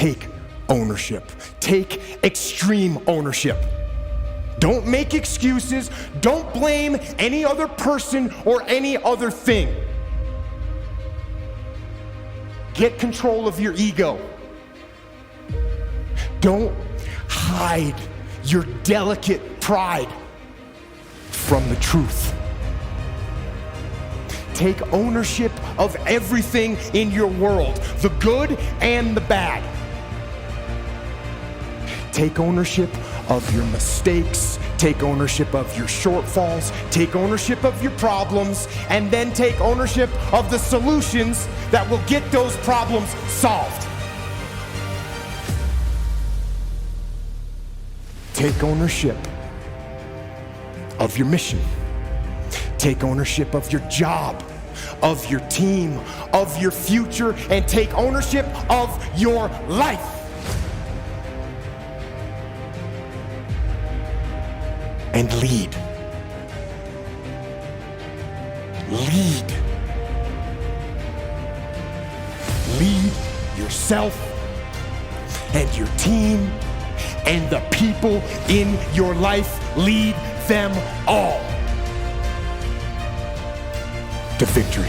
take ownership. Take extreme ownership. Don't make excuses. Don't blame any other person or any other thing. Get control of your ego. Don't hide your delicate pride from the truth. Take ownership of everything in your world, the good and the bad. Take ownership of your mistakes, take ownership of your shortfalls, take ownership of your problems, and then take ownership of the solutions that will get those problems solved. Take ownership of your mission. Take ownership of your job, of your team, of your future, and take ownership of your life. And lead. Lead. Lead yourself and your team and the people in your life. Lead them all to victory.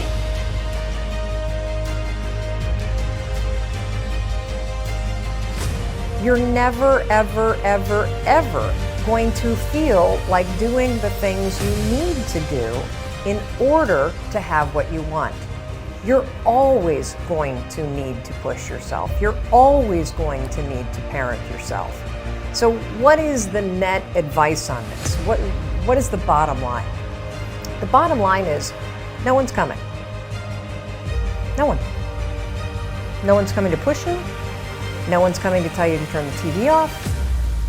You're never, ever, ever, ever going to feel like doing the things you need to do in order to have what you want. You're always going to need to push yourself. You're always going to need to parent yourself. So what is the net advice on this? What is the bottom line? The bottom line is no one's coming. No one. No one's coming to push you. No one's coming to tell you to turn the TV off.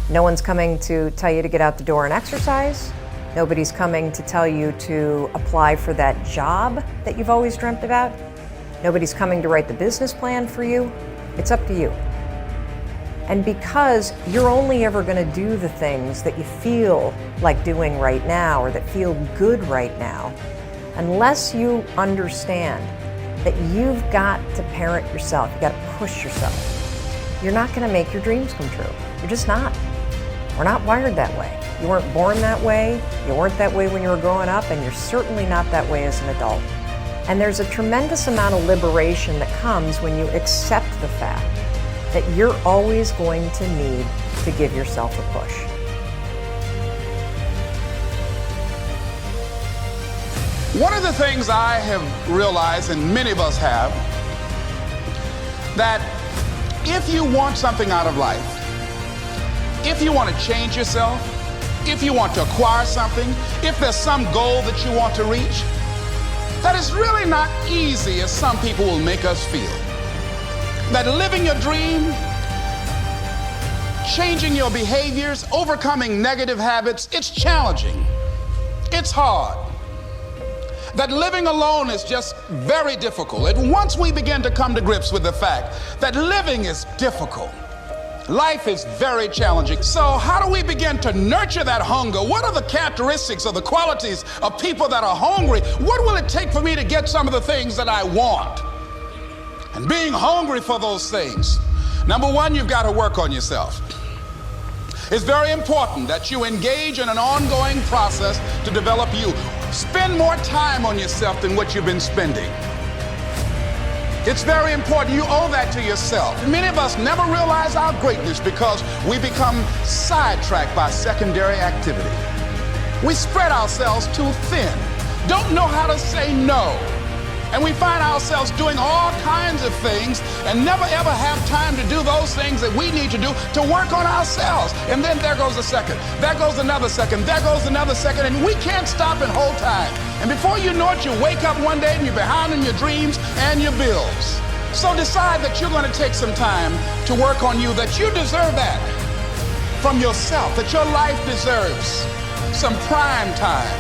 No one's coming to tell you to get out the door and exercise. Nobody's coming to tell you to apply for that job that you've always dreamt about. Nobody's coming to write the business plan for you. It's up to you. And because you're only ever going to do the things that you feel like doing right now or that feel good right now, unless you understand that you've got to parent yourself, you've got to push yourself, you're not going to make your dreams come true. You're just not. We're not wired that way. You weren't born that way, you weren't that way when you were growing up, and you're certainly not that way as an adult. And there's a tremendous amount of liberation that comes when you accept the fact that you're always going to need to give yourself a push. One of the things I have realized, and many of us have, that if you want something out of life, if you want to change yourself, if you want to acquire something, if there's some goal that you want to reach, that is really not easy as some people will make us feel. That living your dream, changing your behaviors, overcoming negative habits, it's challenging. It's hard. That living alone is just very difficult. And once we begin to come to grips with the fact that living is difficult, life is very challenging. So how do we begin to nurture that hunger? What are the characteristics or the qualities of people that are hungry? What will it take for me to get some of the things that I want? And being hungry for those things, number one, you've got to work on yourself. It's very important that you engage in an ongoing process to develop you. Spend more time on yourself than what you've been spending. It's very important. You owe that to yourself. Many of us never realize our greatness because we become sidetracked by secondary activity. We spread ourselves too thin, don't know how to say no. And we find ourselves doing all kinds of things and never ever have time to do those things that we need to do to work on ourselves. And then there goes a second, there goes another second, there goes another second, and we can't stop and hold time. And before you know it, you wake up one day and you're behind on your dreams and your bills. So decide that you're going to take some time to work on you, that you deserve that from yourself, that your life deserves some prime time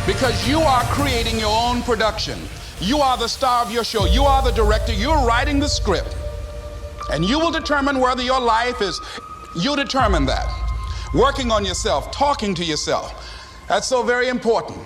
because you are creating your own production. You are the star of your show. You are the director. You're writing the script. And you will determine whether your life is, you determine that. Working on yourself, talking to yourself. That's so very important.